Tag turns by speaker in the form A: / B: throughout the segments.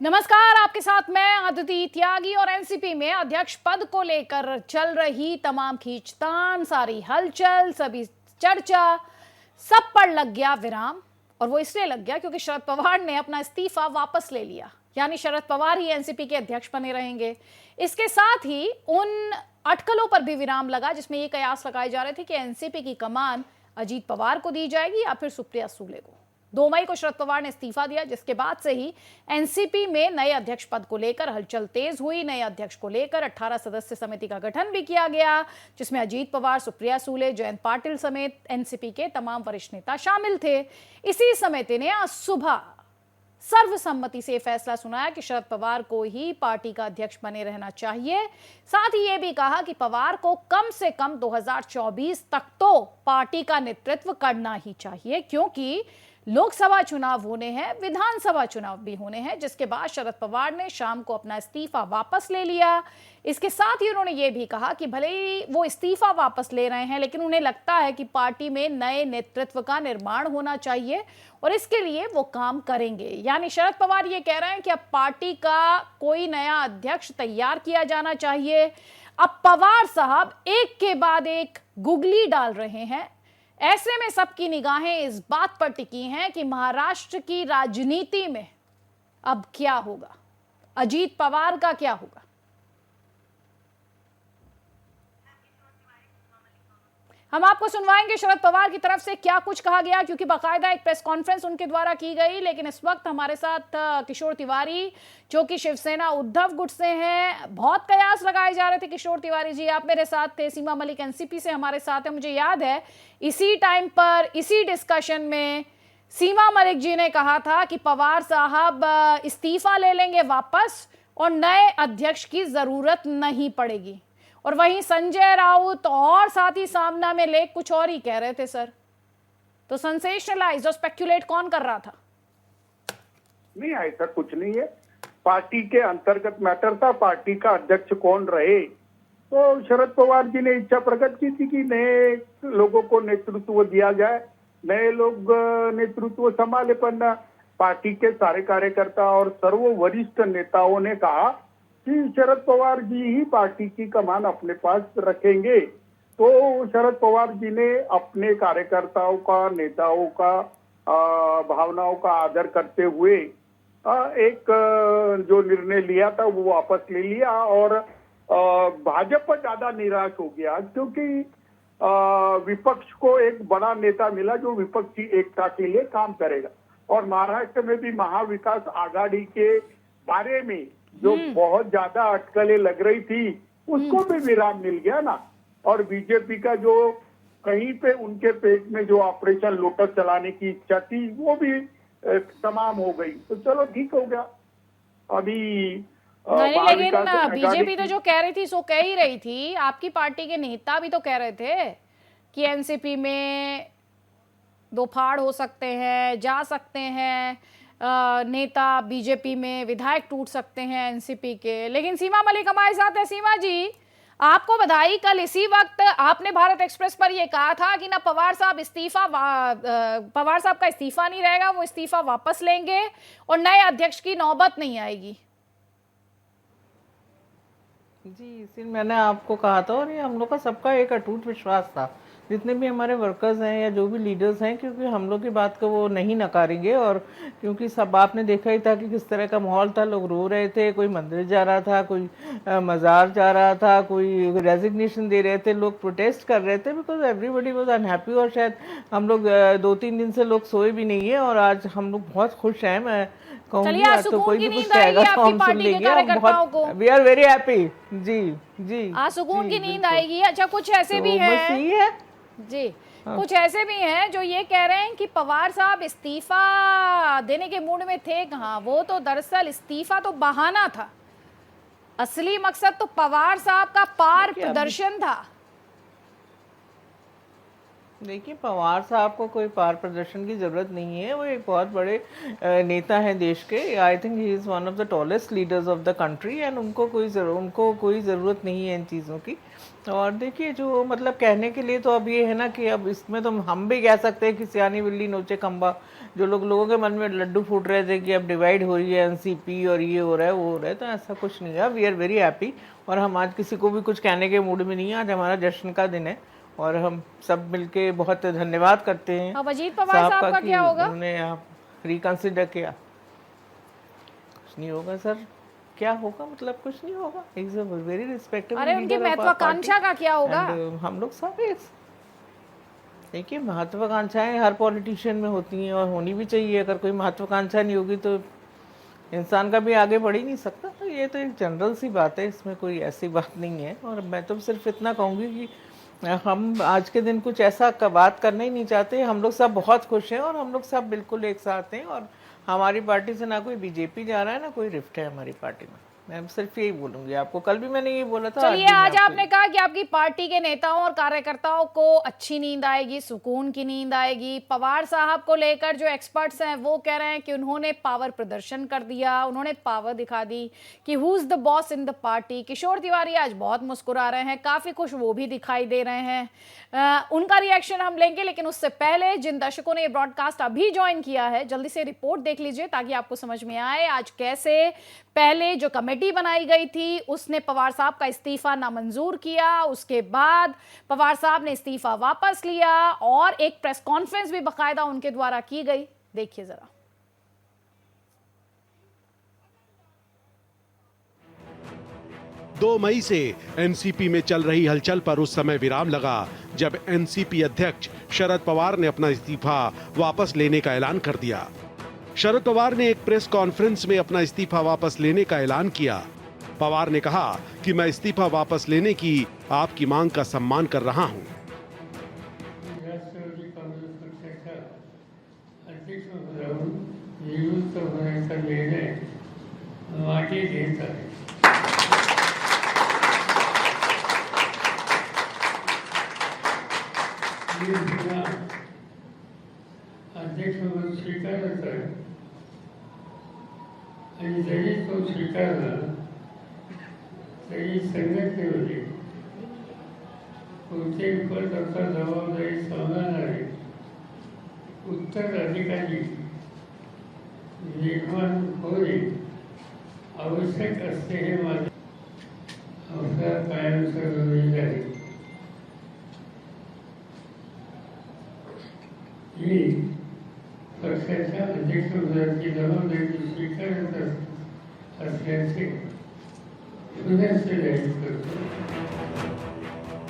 A: नमस्कार, आपके साथ मैं अदिति त्यागी और एनसीपी में अध्यक्ष पद को लेकर चल रही तमाम खींचतान, सारी हलचल, सभी चर्चा, सब पर लग गया विराम। और वो इसलिए लग गया क्योंकि शरद पवार ने अपना इस्तीफा वापस ले लिया, यानी शरद पवार ही एनसीपी के अध्यक्ष बने रहेंगे। इसके साथ ही उन अटकलों पर भी विराम लगा जिसमें ये कयास लगाए जा रहे थे कि एनसीपी की कमान अजीत पवार को दी जाएगी या फिर सुप्रिया सूले को। 2 मई को शरद पवार ने इस्तीफा दिया, जिसके बाद से ही एनसीपी में नए अध्यक्ष पद को लेकर हलचल तेज हुई। नए अध्यक्ष को लेकर 18 सदस्य समिति का गठन भी किया गया, जिसमें अजीत पवार, सुप्रिया सूले, जयंत पाटिल समेत एनसीपी के तमाम वरिष्ठ नेता शामिल थे। इसी समिति ने आज सुबह सर्वसम्मति से फैसला सुनाया कि शरद पवार को ही पार्टी का अध्यक्ष बने रहना चाहिए। साथ ही यह भी कहा कि पवार को कम से कम 2024 तक तो पार्टी का नेतृत्व करना ही चाहिए, क्योंकि लोकसभा चुनाव होने हैं, विधानसभा चुनाव भी होने हैं। जिसके बाद शरद पवार ने शाम को अपना इस्तीफा वापस ले लिया। इसके साथ ही उन्होंने ये भी कहा कि भले ही वो इस्तीफा वापस ले रहे हैं, लेकिन उन्हें लगता है कि पार्टी में नए नेतृत्व का निर्माण होना चाहिए और इसके लिए वो काम करेंगे। यानी शरद पवार ये कह रहे हैं कि अब पार्टी का कोई नया अध्यक्ष तैयार किया जाना चाहिए। अब पवार साहब एक के बाद एक गुगली डाल रहे हैं। ऐसे में सबकी निगाहें इस बात पर टिकी हैं कि महाराष्ट्र की राजनीति में अब क्या होगा, अजीत पवार का क्या होगा। हम आपको सुनवाएंगे शरद पवार की तरफ से क्या कुछ कहा गया, क्योंकि बाकायदा एक प्रेस कॉन्फ्रेंस उनके द्वारा की गई। लेकिन इस वक्त हमारे साथ किशोर तिवारी, जो कि शिवसेना उद्धव गुट से हैं। बहुत कयास लगाए जा रहे थे किशोर तिवारी जी, आप मेरे साथ थे। सीमा मलिक एनसीपी से हमारे साथ है। मुझे याद है इसी टाइम पर, इसी डिस्कशन में सीमा मलिक जी ने कहा था कि पवार साहब इस्तीफा ले लेंगे वापस और नए अध्यक्ष की जरूरत नहीं पड़ेगी। और वहीं संजय राउत और साथ ही सामना में लेख कुछ और ही कह रहे थे सर। तो सेंसेशनलाइज और स्पेक्युलेट कौन कर रहा था?
B: नहीं, ऐसा कुछ नहीं है। पार्टी के अंतर्गत मैटर था, पार्टी का अध्यक्ष कौन रहे। तो शरद पवार जी ने इच्छा प्रकट की थी कि नए लोगों को नेतृत्व दिया जाए, नए लोग नेतृत्व संभाले। पर पार्टी के सारे कार्यकर्ता और सर्व वरिष्ठ नेताओं ने कहा कि शरद पवार जी ही पार्टी की कमान अपने पास रखेंगे। तो शरद पवार जी ने अपने कार्यकर्ताओं का, नेताओं का भावनाओं का आदर करते हुए एक जो निर्णय लिया था वो वापस ले लिया। और भाजपा ज्यादा निराश हो गया, क्योंकि विपक्ष को एक बड़ा नेता मिला जो विपक्षी एकता के लिए काम करेगा। और महाराष्ट्र में भी महाविकास आघाड़ी के बारे में जो बहुत ज्यादा अटकलें लग रही थी, उसको भी विराम मिल गया ना। और बीजेपी का जो कहीं पे उनके पेट में जो ऑपरेशन लोटस चलाने की इच्छा थी, वो भी तमाम हो गई। तो चलो ठीक हो गया। अभी
A: लेकिन बीजेपी तो जो कह रही थी सो कह ही रही थी। आपकी पार्टी के नेता भी तो कह रहे थे कि एनसीपी में दो फाड़ हो सकते हैं, जा सकते हैं नेता बीजेपी में, विधायक टूट सकते हैं एनसीपी के। लेकिन सीमा मलिक हमारे साथ है। सीमा जी, आपको बधाई। कल इसी वक्त आपने भारत एक्सप्रेस पर यह कहा था कि ना पवार साहब का इस्तीफा नहीं रहेगा, वो इस्तीफा वापस लेंगे और नए अध्यक्ष की नौबत नहीं आएगी।
C: जी, इसी मैंने आपको कहा था और ये हम लोग का सबका एक अटूट विश्वास था, जितने भी हमारे वर्कर्स हैं या जो भी लीडर्स हैं, क्योंकि हम लोग की बात को वो नहीं नकारेंगे। और क्योंकि सब आपने देखा ही था कि किस तरह का माहौल था, लोग रो रहे थे, कोई मंदिर जा रहा था, कोई मज़ार जा रहा था, कोई रेजिग्नेशन दे रहे थे, लोग प्रोटेस्ट कर रहे थे, बिकॉज एवरीबडी वाज अनहैप्पी। और शायद हम लोग 2-3 दिन से लोग सोए भी नहीं है और आज हम लोग बहुत खुश हैं। मैं कहूँगी आज तो कोई भी कुछ कहेगा तो हम सुन लेंगे। We are very happy. जी जी,
A: आज सुकून की नींद आएगी। अच्छा, कुछ ऐसे भी हैं जी, कुछ ऐसे भी हैं जो ये कह रहे हैं कि पवार साहब इस्तीफा देने के मूड में थे कहाँ। वो तो दरअसल इस्तीफा तो बहाना था, असली मकसद तो पवार साहब का पार प्रदर्शन था।
C: देखिए, पवार साहब को कोई पार प्रदर्शन की ज़रूरत नहीं है। वो एक बहुत बड़े नेता हैं देश के। I think he is one of the tallest leaders of the country and उनको कोई ज़रूरत नहीं है इन चीज़ों की। और देखिए, जो मतलब कहने के लिए तो अब ये है ना कि अब इसमें तो हम भी कह सकते हैं कि सियानी बिल्ली नोचे खंबा। जो लोगों के मन में लड्डू फूट रहे थे कि अब डिवाइड हो रही है एनसीपी और ये हो रहा है वो हो रहा है, तो ऐसा कुछ नहीं है। वी आर वेरी हैप्पी और हम आज किसी को भी कुछ कहने के मूड में नहीं है। आज हमारा जश्न का दिन है और हम सब मिलके बहुत धन्यवाद करते हैं
A: अजीत पवार साहब का क्या होगा?
C: उन्होंने यहाँ रिकंसिडर किया। कुछ नहीं होगा सर, क्या होगा मतलब कुछ नहीं होगा। Is a very respectable.
A: अरे उनकी महत्वाकांक्षा का क्या होगा?
C: हम लोग सब देखिए, महत्वाकांक्षाएं हर पॉलिटिशियन में होती हैं और होनी भी चाहिए। अगर कोई महत्वाकांक्षा नहीं होगी तो इंसान का भी आगे बढ़ ही नहीं सकता। तो ये तो एक जनरल सी बात है, इसमें कोई ऐसी बात नहीं है। और मैं तो सिर्फ इतना कहूँगी कि हम आज के दिन कुछ ऐसा बात करना ही नहीं चाहते। हम लोग सब बहुत खुश हैं और हम लोग सब बिल्कुल एक साथ हैं। और हमारी पार्टी से ना कोई बीजेपी जा रहा है ना कोई रिफ्ट है हमारी पार्टी में। मैं सिर्फ यही बोलूंगी आपको। कल भी मैंने यही बोला था।
A: चलिए, आज आपने कहा कि आपकी पार्टी के नेताओं और कार्यकर्ताओं को अच्छी नींद आएगी, सुकून की नींद आएगी। पवार साहब को लेकर जो एक्सपर्ट्स हैं वो कह रहे हैं कि उन्होंने पावर प्रदर्शन कर दिया, उन्होंने पावर दिखा दी कि who is the boss in the party. Kishore Tiwari आज बहुत मुस्कुरा रहे हैं, काफी खुश वो भी दिखाई दे रहे हैं। उनका रिएक्शन हम लेंगे, लेकिन उससे पहले जिन दर्शकों ने ये ब्रॉडकास्ट अभी ज्वाइन किया है, जल्दी से रिपोर्ट देख लीजिए ताकि आपको समझ में आए आज कैसे पहले जो कमेटी बनाई गई थी उसने पवार साहब का इस्तीफा नामंजूर किया। उसके बाद पवार साहब ने इस्तीफा वापस लिया और एक प्रेस कॉन्फ्रेंस भी बकायदा उनके द्वारा की गई। देखिए जरा।
D: 2 मई से एनसीपी में चल रही हलचल पर उस समय विराम लगा जब एनसीपी अध्यक्ष शरद पवार ने अपना इस्तीफा वापस लेने का ऐलान कर दिया। शरद पवार ने एक प्रेस कॉन्फ्रेंस में अपना इस्तीफा वापस लेने का ऐलान किया। पवार ने कहा कि मैं इस्तीफा वापस लेने की आपकी मांग का सम्मान कर रहा हूं।
E: अध्यक्ष पद स्वीकारत आहे आणि जरी तो स्वीकारला तरी संघटनेमध्ये कोणतेही पद असा जबाबदारी सांभाळणारे उत्तराधिकारी निर्माण होणे आवश्यक असते हे माझे आपल्या कायमचं गरज आहे। ही पक्षाच्या अध्यक्षपदाची जबाबदारी स्वीकारत असल्याचे पुनश्च जाहीर करतो।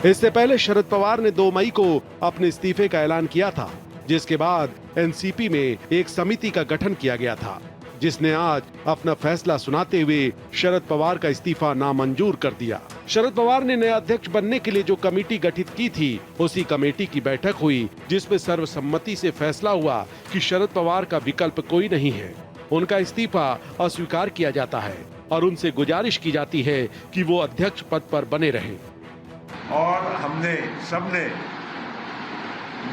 D: इससे पहले शरद पवार ने 2 मई को अपने इस्तीफे का ऐलान किया था, जिसके बाद एनसीपी में एक समिति का गठन किया गया था, जिसने आज अपना फैसला सुनाते हुए शरद पवार का इस्तीफा नामंजूर कर दिया। शरद पवार ने नया अध्यक्ष बनने के लिए जो कमेटी गठित की थी उसी कमेटी की बैठक हुई, जिसमें सर्वसम्मति से फैसला हुआ कि शरद पवार का विकल्प कोई नहीं है। उनका इस्तीफा अस्वीकार किया जाता है और उनसे गुजारिश की जाती है कि वो अध्यक्ष पद पर बने रहें।
F: और हमने सबने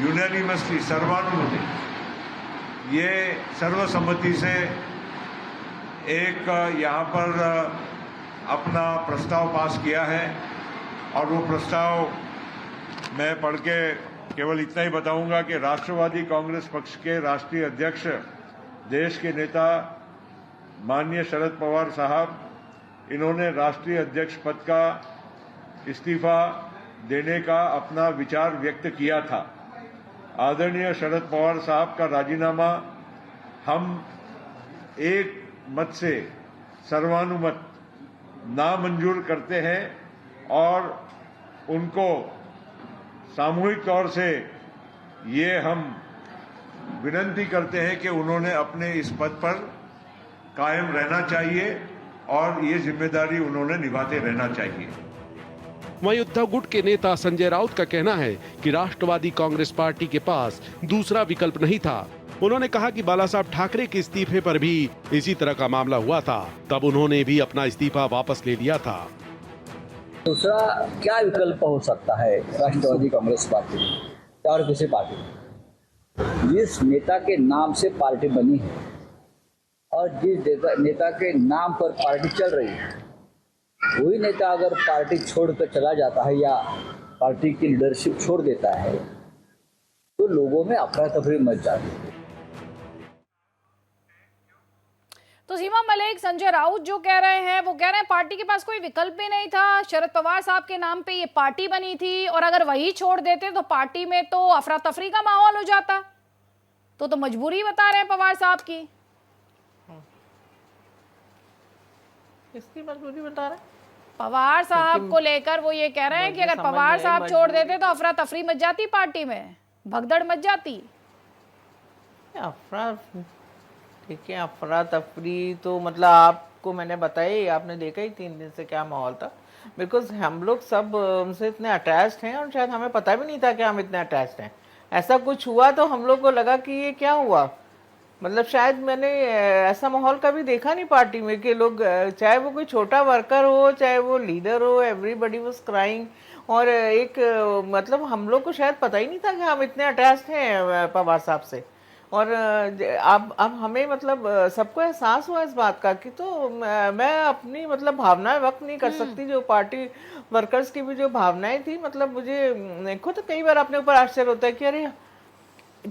F: यूनानिमसली सर्वानुमति ये सर्वसम्मति से एक यहाँ पर अपना प्रस्ताव पास किया है। और वो प्रस्ताव मैं पढ़ के केवल इतना ही बताऊंगा कि राष्ट्रवादी कांग्रेस पक्ष के राष्ट्रीय अध्यक्ष देश के नेता माननीय शरद पवार साहब, इन्होंने राष्ट्रीय अध्यक्ष पद का इस्तीफा देने का अपना विचार व्यक्त किया था। आदरणीय शरद पवार साहब का राजीनामा हम एक मत से सर्वानुमत नामंजूर करते हैं और उनको सामूहिक तौर से ये हम विनती करते हैं कि उन्होंने अपने इस पद पर कायम रहना चाहिए और ये जिम्मेदारी उन्होंने निभाते रहना चाहिए।
D: वहीं उद्धव गुट के नेता संजय राउत का कहना है कि राष्ट्रवादी कांग्रेस पार्टी के पास दूसरा विकल्प नहीं था। उन्होंने कहा कि बाला साहब ठाकरे के इस्तीफे पर भी इसी तरह का मामला हुआ था, तब उन्होंने भी अपना इस्तीफा वापस ले लिया था।
G: दूसरा क्या विकल्प हो सकता है राष्ट्रवादी कांग्रेस पार्टी? और किसी पार्टी में। जिस नेता के नाम से पार्टी बनी है और जिस नेता के नाम पर पार्टी चल रही है, वही नेता अगर पार्टी छोड़कर चला जाता है या पार्टी की लीडरशिप छोड़ देता है तो लोगों में अफरा तफरी मच जाती है।
A: तो सीमा मलिक, संजय राउत जो कह रहे हैं वो कह रहे हैं पार्टी के पास कोई विकल्प भी नहीं था, शरद पवार साहब के नाम पे ये पार्टी बनी थी और अगर वही छोड़ देते तो पार्टी में तो अफरा तफरी का माहौल हो जाता। तो मजबूरी बता रहे हैं पवार साहब की।
C: किसकी मजबूरी बता रहे हैं?
A: पवार साहब को लेकर वो ये कह रहे हैं कि अगर पवार साहब छोड़ देते तो अफरा तफरी मच जाती, पार्टी में भगदड़ मच जाती।
C: अफरा ठीक है, अफरा तफरी तो मतलब आपको मैंने बताया ही, आपने देखा ही 3 दिन से क्या माहौल था। बिकॉज हम लोग सब उनसे इतने अटैच्ड हैं और शायद हमें पता भी नहीं था कि हम इतने अटैच्ड हैं। ऐसा कुछ हुआ तो हम लोग को लगा कि ये क्या हुआ, मतलब शायद मैंने ऐसा माहौल कभी देखा नहीं पार्टी में कि लोग, चाहे वो कोई छोटा वर्कर हो चाहे वो लीडर हो, एवरीबडी वाज क्राइंग। और एक मतलब हम लोग को शायद पता ही नहीं था कि हम इतने अटैच्ड हैं पवार साहब से। और अब हमें मतलब सबको एहसास हुआ इस बात का कि तो मैं अपनी मतलब भावनाएं व्यक्त नहीं कर सकती, जो पार्टी वर्कर्स की भी जो भावनाएं थी, मतलब मुझे खुद कई बार अपने ऊपर आश्चर्य होता है कि अरे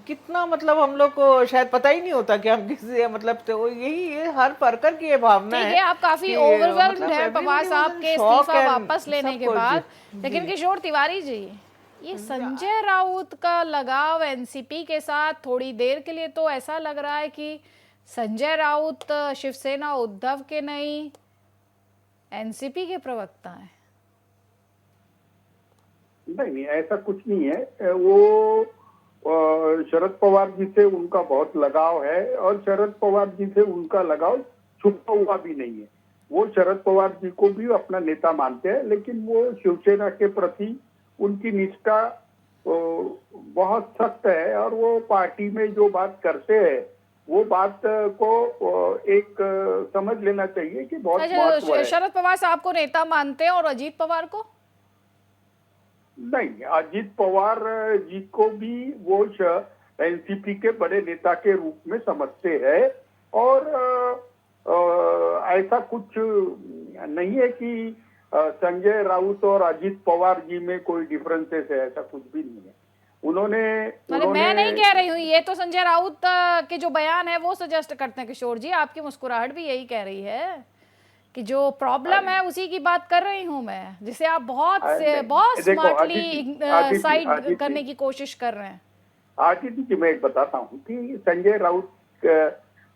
C: कितना मतलब हम लोग को शायद पता ही नहीं होता कि हम किसी मतलब, तो ये हर वर्कर की ये भावना है।
A: आप काफी ओवरवेल्म्ड है पवार साहब के इस्तीफा वापस लेने के बाद। लेकिन किशोर तिवारी जी, ये संजय राउत का लगाव एनसीपी के साथ थोड़ी देर के लिए तो ऐसा लग रहा है कि संजय राउत शिवसेना उद्धव के नहीं एनसीपी के प्रवक्ता हैं।
B: नहीं, ऐसा कुछ नहीं है। वो शरद पवार जी से उनका बहुत लगाव है और शरद पवार जी से उनका लगाव छुपा हुआ भी नहीं है। वो शरद पवार जी को भी अपना नेता मानते हैं, लेकिन वो शिवसेना के प्रति उनकी निष्ठा बहुत सख्त है और वो पार्टी में जो बात करते हैं वो बात को एक समझ लेना चाहिए कि बहुत महत्व है।
A: शरद पवार साहब को नेता मानते हैं और अजीत पवार को
B: नहीं। अजीत पवार जी को भी वो एनसीपी के बड़े नेता के रूप में समझते हैं और ऐसा कुछ नहीं है कि संजय राउत और अजीत पवार जी में कोई डिफरेंसेस है, ऐसा कुछ भी नहीं है। उन्होंने
A: मैं नहीं कह रही हूँ, ये तो संजय राउत के जो बयान है वो सजेस्ट करते हैं किशोर जी। आपकी मुस्कुराहट भी यही कह रही है कि जो प्रॉब्लम है उसी की बात कर रही हूँ मैं, जिसे आप बहुत स्मार्टली साइड करने की कोशिश कर रहे हैं।
B: आदित्य जी, मैं एक बताता हूँ कि संजय राउत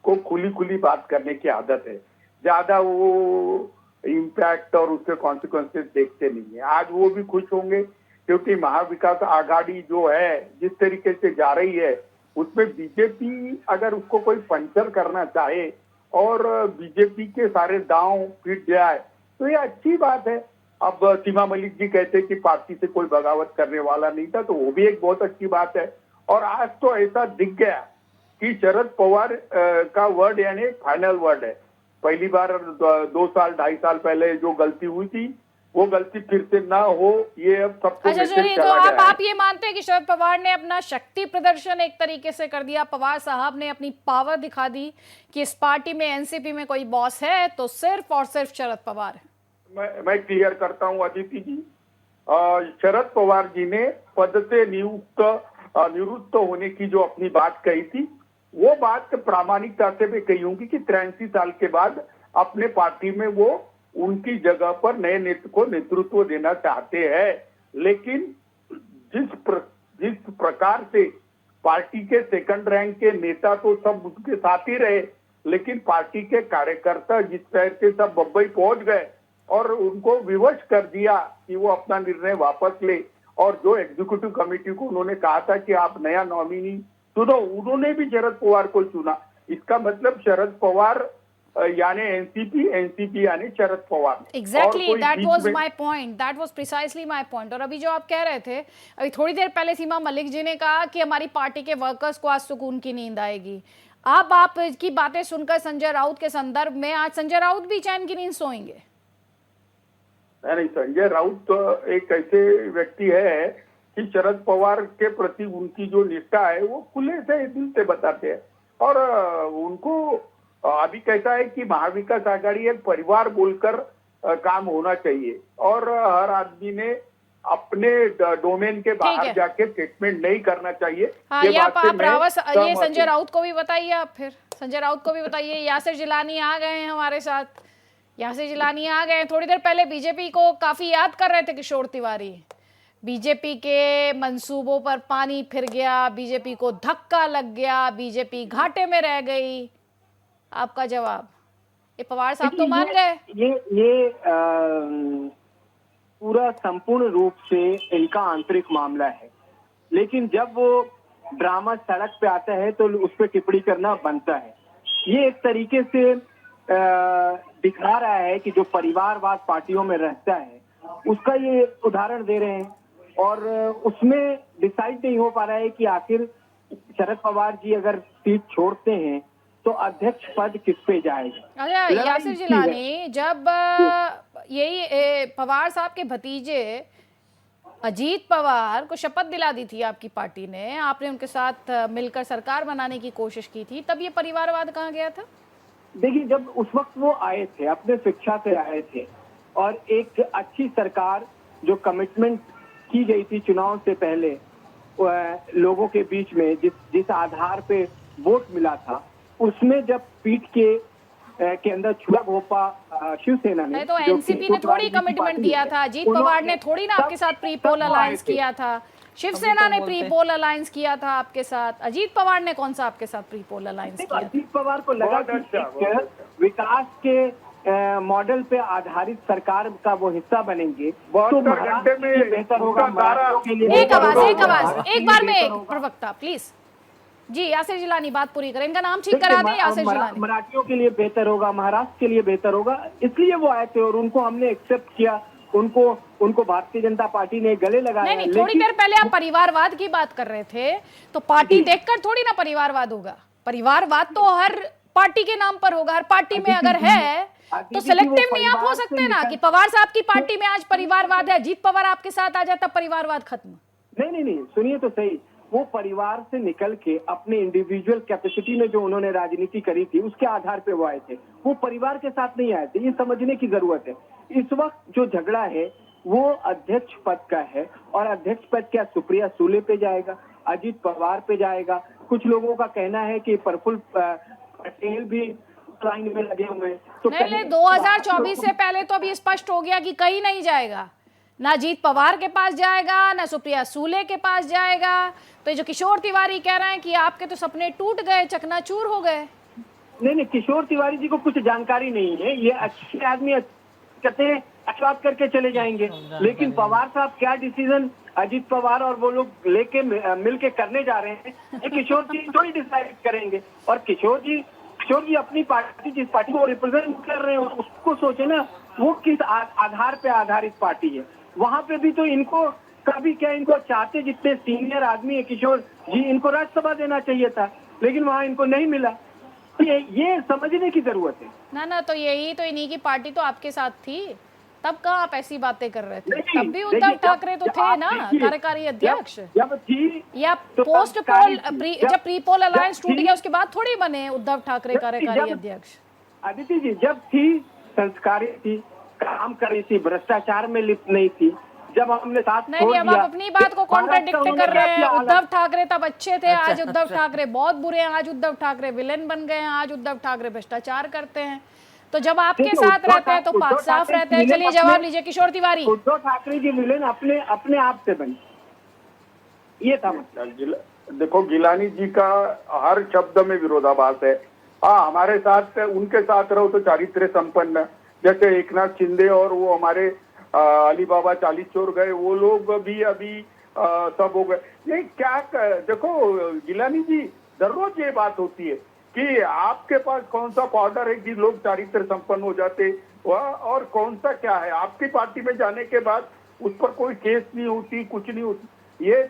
B: को खुली खुली बात करने की आदत है, ज्यादा वो इम्पैक्ट और उसके कॉन्सिक्वेंसेस देखते नहीं है। आज वो भी खुश होंगे क्योंकि महाविकास आघाड़ी जो है जिस तरीके से जा रही है उसमें बीजेपी अगर उसको कोई पंचर करना चाहे और बीजेपी के सारे दांव फिट जाए तो ये अच्छी बात है। अब सीमा मलिक जी कहते कि पार्टी से कोई बगावत करने वाला नहीं था, तो वो भी एक बहुत अच्छी बात है। और आज तो ऐसा दिख गया कि शरद पवार का वर्ड यानी फाइनल वर्ड है। पहली बार 2 साल 2.5 साल पहले जो गलती हुई थी वो गलती फिर से ना हो, ये अब सबको
A: अच्छा चलिए, तो आप ये मानते हैं कि शरद पवार ने अपना शक्ति प्रदर्शन एक तरीके से कर दिया, पवार साहब ने अपनी पावर दिखा दी कि इस पार्टी में एनसीपी में कोई बॉस है तो सिर्फ और सिर्फ शरद पवार है।
B: मैं क्लियर करता हूं अदिति जी, शरद पवार जी ने पद से निवृत्त होने की जो अपनी बात कही थी वो बात प्रामाणिकता से मैं कही होंगी कि 83 साल के बाद अपने पार्टी में वो उनकी जगह पर नए नेता को नेतृत्व देना चाहते हैं। लेकिन जिस प्रकार से पार्टी के सेकंड रैंक के नेता तो सब उसके साथ ही रहे, लेकिन पार्टी के कार्यकर्ता जिस तरह से सब बम्बई पहुंच गए और उनको विवश कर दिया कि वो अपना निर्णय वापस ले, और जो एग्जीक्यूटिव कमेटी को उन्होंने कहा था कि आप नया नॉमिनी चुनो, उन्होंने भी शरद पवार को चुना। इसका मतलब शरद पवार यानी एनसीपी यानी Sharad Pawar.
A: Exactly, that was my point, that was precisely my point. और अभी जो आप कह रहे थे, अभी थोड़ी देर पहले सीमा मलिक जी ने कहा कि हमारी पार्टी के वर्कर्स को आज सुकून की नींद आएगी। अब आप की बातें सुनकर संजय राउत के संदर्भ में आज संजय राउत भी चैन की नींद सोएंगे?
B: नहीं, संजय राउत तो एक ऐसे व्यक्ति है कि शरद पवार के प्रति उनकी जो निष्ठा है वो खुले से दिल से बताते हैं। और उनको अभी कहता है कि महाविकास आघाड़ी एक परिवार बोलकर काम होना चाहिए और हर आदमी ने अपने डोमेन के बाहर जाके स्टेटमेंट नहीं करना चाहिए।
A: हाँ, ये आप ये संजय राउत को भी बताइए। आप फिर संजय राउत को भी बताइए। यासिर जिलानी आ गए हैं हमारे साथ। यासिर जिलानी आ गए। थोड़ी देर पहले बीजेपी को काफी याद कर रहे थे किशोर तिवारी। बीजेपी के मंसूबों पर पानी फिर गया, बीजेपी को धक्का लग गया, बीजेपी घाटे में रह गई। आपका जवाब? ये पवार साहब तो मान गए।
H: ये पूरा संपूर्ण रूप से इनका आंतरिक मामला है, लेकिन जब वो ड्रामा सड़क पे आता है तो उस पर टिप्पणी करना बनता है। ये एक तरीके से दिखा रहा है कि जो परिवारवाद पार्टियों में रहता है उसका ये उदाहरण दे रहे हैं, और उसमें डिसाइड नहीं हो पा रहा है कि आखिर शरद पवार जी अगर सीट छोड़ते हैं तो अध्यक्ष पद किस पे जाएगा।
A: अच्छा यासिर जिलानी, जब यही पवार साहब के भतीजे अजीत पवार को शपथ दिला दी थी आपकी पार्टी ने, आपने उनके साथ मिलकर सरकार बनाने की कोशिश की थी, तब ये परिवारवाद कहाँ गया था?
H: देखिए, जब उस वक्त वो आए थे, अपने शिक्षा से आए थे, और एक अच्छी सरकार जो कमिटमेंट की गई थी चुनाव से पहले लोगों के बीच में, जिस आधार पे वोट मिला था, उसमें जब पीठ के अंदर छुआ घोपा शिवसेना ने,
A: तो एनसीपी ने थोड़ी कमिटमेंट दिया था। अजीत पवार ने थोड़ी ना आपके साथ प्री पोल अलायंस किया था। शिवसेना ने प्री पोल अलायंस किया था आपके साथ। अजीत पवार ने कौन सा आपके साथ प्री पोल अलायंस किया?
H: अजीत पवार को लगा कि विकास के मॉडल पे आधारित सरकार का वो हिस्सा बनेंगे तो महाराष्ट्र के लिए बेहतर होगा।
A: एक बार में एक प्रवक्ता प्लीज। जी यासिर जिलानी बात पूरी करें, इनका नाम ठीक करा दें। यासिर जिलानी,
H: मराठियों के लिए बेहतर होगा, महाराष्ट्र के लिए बेहतर होगा, इसलिए वो आए थे और उनको हमने एक्सेप्ट किया। उनको भारतीय जनता पार्टी ने गले लगाया।
A: नहीं, थोड़ी देर पहले आप परिवारवाद की बात कर रहे थे, तो पार्टी देखकर थोड़ी ना परिवारवाद होगा। परिवारवाद तो हर पार्टी के नाम पर होगा। हर पार्टी में अगर है तो सिलेक्टिव नहीं आप हो सकते ना कि पवार साहब की पार्टी में आज परिवारवाद है, अजीत पवार आपके साथ आ जाता परिवारवाद खत्म।
H: नहीं, सुनिए तो सही। वो परिवार से निकल के अपने इंडिविजुअल कैपेसिटी में जो उन्होंने राजनीति करी थी उसके आधार पे वो आए थे। वो परिवार के साथ नहीं आए थे, ये समझने की जरूरत है। इस वक्त जो झगड़ा है वो अध्यक्ष पद का है, और अध्यक्ष पद क्या सुप्रिया सूले पे जाएगा, अजीत पवार पे जाएगा। कुछ लोगों का कहना है कि प्रफुल्ल पटेल भी लाइन में लगे हुए हैं। तो
A: नहीं, 2024 से पहले तो अभी स्पष्ट हो गया कि कहीं नहीं जाएगा, ना अजीत पवार के पास जाएगा, ना सुप्रिया सूले के पास जाएगा। तो जो किशोर तिवारी कह रहे हैं कि आपके तो सपने टूट गए, चकनाचूर हो गए।
H: नहीं, किशोर तिवारी जी को कुछ जानकारी नहीं है। ये अच्छे आदमी कहते हैं अश्वास करके चले जाएंगे, लेकिन पवार साहब क्या डिसीजन अजीत पवार और वो लोग लेके मिलके करने जा रहे हैं, ये किशोर जी थोड़ी डिसाइड करेंगे। और किशोर जी अपनी पार्टी, जिस पार्टी को रिप्रेजेंट कर रहे हैं उसको सोचे ना, वो किस आधार पे आधारित पार्टी है। वहां पे भी तो इनको कभी क्या इनको चाहते जितने सीनियर आदमी है किशोर जी, इनको राज्यसभा देना चाहिए था, लेकिन वहां इनको नहीं मिला। ये समझने की जरूरत है
A: ना। तो यही तो इन्हीं की पार्टी तो आपके साथ थी, तब कहाँ आप ऐसी बातें कर रहे थे? तब भी उद्धव ठाकरे तो थे ना कार्यकारी अध्यक्ष।
H: जब थी
A: या पोस्ट पोल, जब प्री पोल अलायंस टूट गया उसके बाद थोड़ी बने उद्धव ठाकरे कार्यकारी अध्यक्ष।
H: अदिति जी जब थी संस्कारी थी, काम कर रही थी, भ्रष्टाचार में लिप्त नहीं थी। जब हमने साथ
A: नहीं, अब आप अपनी बात को कॉन्ट्रडिक्ट कर रहे हैं। उद्धव ठाकरे तब अच्छे थे, आज उद्धव ठाकरे बहुत बुरे हैं, आज उद्धव ठाकरे विलेन बन गए हैं, आज उद्धव ठाकरे भ्रष्टाचार करते हैं। तो जब आपके साथ रहते हैं तो पाक साफ रहते हैं। चलिए जवाब लीजिए किशोर तिवारी।
H: उद्धव ठाकरे की विलेन अपने आप से बनी, ये था मतलब।
B: देखो, गिलानी जी का हर शब्द में विरोधाभास है। हाँ, हमारे साथ उनके साथ रहो तो चारित्र्य संपन्न, जैसे एकनाथ शिंदे और वो हमारे अली बाबा 40 चोर गए, वो लोग भी अभी सब हो गए। ये क्या देखो गिलानी जी, दररोज ये बात होती है कि आपके पास कौन सा पाउडर है कि लोग चारित्र संपन्न हो जाते, और कौन सा क्या है। आपकी पार्टी में जाने के बाद उस पर कोई केस नहीं होती, कुछ नहीं होती। ये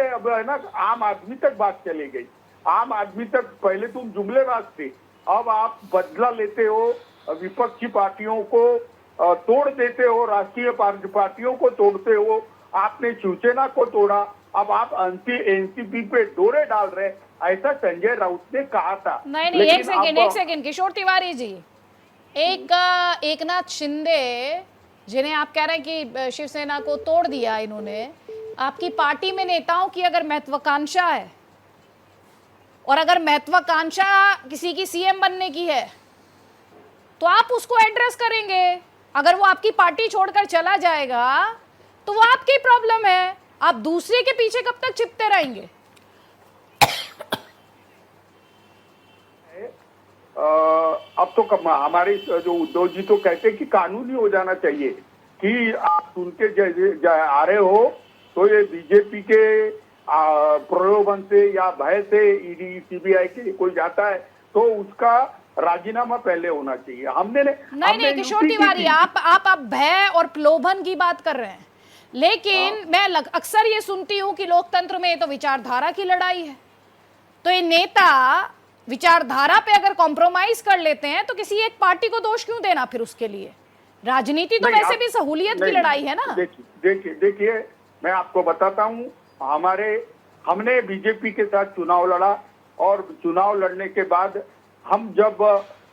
B: अब है ना, आम आदमी तक बात चली गई। आम आदमी तक पहले तुम जुमलेबाज थे, अब आप बदला लेते हो, विपक्षी पार्टियों को तोड़ देते हो, राष्ट्रीय पार्टियों को तोड़ते हो, आपने शिवसेना को तोड़ा, अब आप एनसीपी पे डोरे डाल रहे, ऐसा संजय राउत ने कहा था।
A: नहीं,
B: लेकिन
A: एक सेकंड किशोर तिवारी जी, एकनाथ शिंदे जिन्हें आप कह रहे हैं कि शिवसेना को तोड़ दिया इन्होंने, आपकी पार्टी में नेताओं की अगर महत्वाकांक्षा है और अगर महत्वाकांक्षा किसी की सीएम बनने की है तो आप उसको एड्रेस करेंगे। अगर वो आपकी पार्टी छोड़कर चला जाएगा तो वो आपकी प्रॉब्लम है, आप दूसरे के पीछे कब तक चिपते रहेंगे?
B: अब तो हमारे जो उद्धव जी तो कहते हैं कि कानूनी हो जाना चाहिए कि आप सुन के आ रहे हो तो ये बीजेपी के प्रलोभन से या भय से ईडी सीबीआई के कोई जाता है तो उसका राजीनामा पहले होना चाहिए। हमने
A: नहीं किशोर तिवारी, आप भय और प्रलोभन की बात कर रहे हैं, लेकिन मैं अक्सर ये सुनती हूं कि लोकतंत्र में तो विचारधारा की लड़ाई है, तो ये नेता विचारधारा पे अगर कॉम्प्रोमाइज कर लेते हैं तो किसी एक पार्टी को दोष क्यों देना? फिर उसके लिए राजनीति तो वैसे भी सहूलियत की लड़ाई है ना।
B: देखिए मैं आपको बताता हूँ, हमने बीजेपी के साथ चुनाव लड़ा और चुनाव लड़ने के बाद हम जब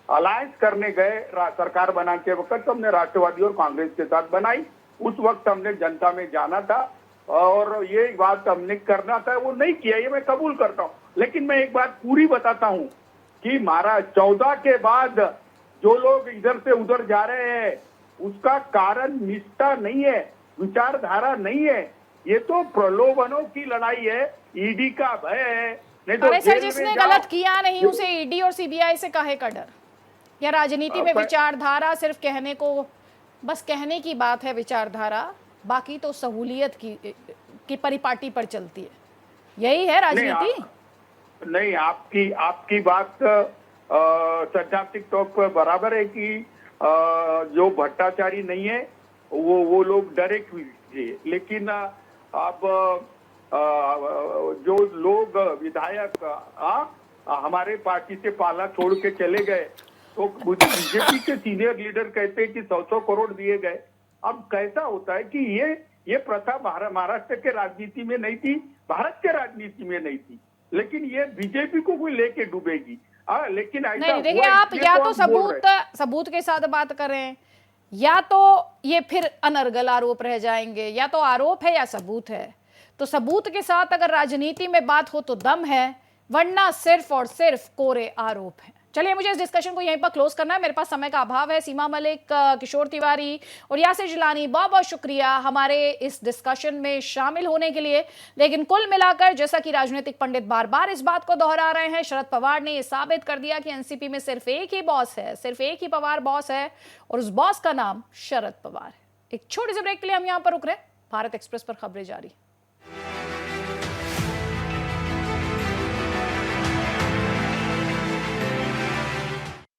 B: अलायंस करने गए सरकार बनाने के वक्त, हमने राष्ट्रवादी और कांग्रेस के साथ बनाई। उस वक्त हमने जनता में जाना था और ये बात हमने करना था, वो नहीं किया, ये मैं कबूल करता हूँ। लेकिन मैं एक बात पूरी बताता हूँ कि 14 के बाद जो लोग इधर से उधर जा रहे हैं उसका कारण निष्ठा नहीं है, विचारधारा नहीं है, ये तो प्रलोभनों की लड़ाई है, ईडी का भय है। नहीं तो
A: सर, जिसने गलत किया नहीं उसे ईडी और सीबीआई से काहे का डर? या राजनीति में विचारधारा सिर्फ कहने को, बस कहने की बात है विचारधारा, बाकी तो सहूलियत की परिपाटी पर चलती है, यही है राजनीति?
B: नहीं, आपकी बात सैद्धांतिक तौर पर बराबर है कि जो भट्टाचारी नहीं है वो लोग डरे क्यों, लेकिन अब जो लोग विधायक हमारे पार्टी से पाला छोड़ के चले गए तो बीजेपी के सीनियर लीडर कहते हैं कि 100 करोड़ दिए गए। अब कैसा होता है कि ये प्रथा महाराष्ट्र के राजनीति में नहीं थी, भारत के राजनीति में नहीं थी, लेकिन ये बीजेपी को कोई लेके डूबेगी। लेकिन ऐसा
A: नहीं, देखिए आप या तो सबूत के साथ बात करें, या तो ये फिर अनर्गल आरोप रह जाएंगे, या तो आरोप है या सबूत है। तो सबूत के साथ अगर राजनीति में बात हो तो दम है, वरना सिर्फ और सिर्फ कोरे आरोप है। चलिए, मुझे इस डिस्कशन को यहीं पर क्लोज करना है, मेरे पास समय का अभाव है। सीमा मलिक, किशोर तिवारी और यासिर जिलानी, बहुत बहुत शुक्रिया हमारे इस डिस्कशन में शामिल होने के लिए। लेकिन कुल मिलाकर, जैसा कि राजनीतिक पंडित बार बार इस बात को दोहरा रहे हैं, शरद पवार ने यह साबित कर दिया कि एनसीपी में सिर्फ एक ही बॉस है, सिर्फ एक ही पवार बॉस है, और उस बॉस का नाम शरद पवार है। एक छोटे से ब्रेक के लिए हम यहाँ पर रुक रहे हैं। भारत एक्सप्रेस पर खबरें जारी।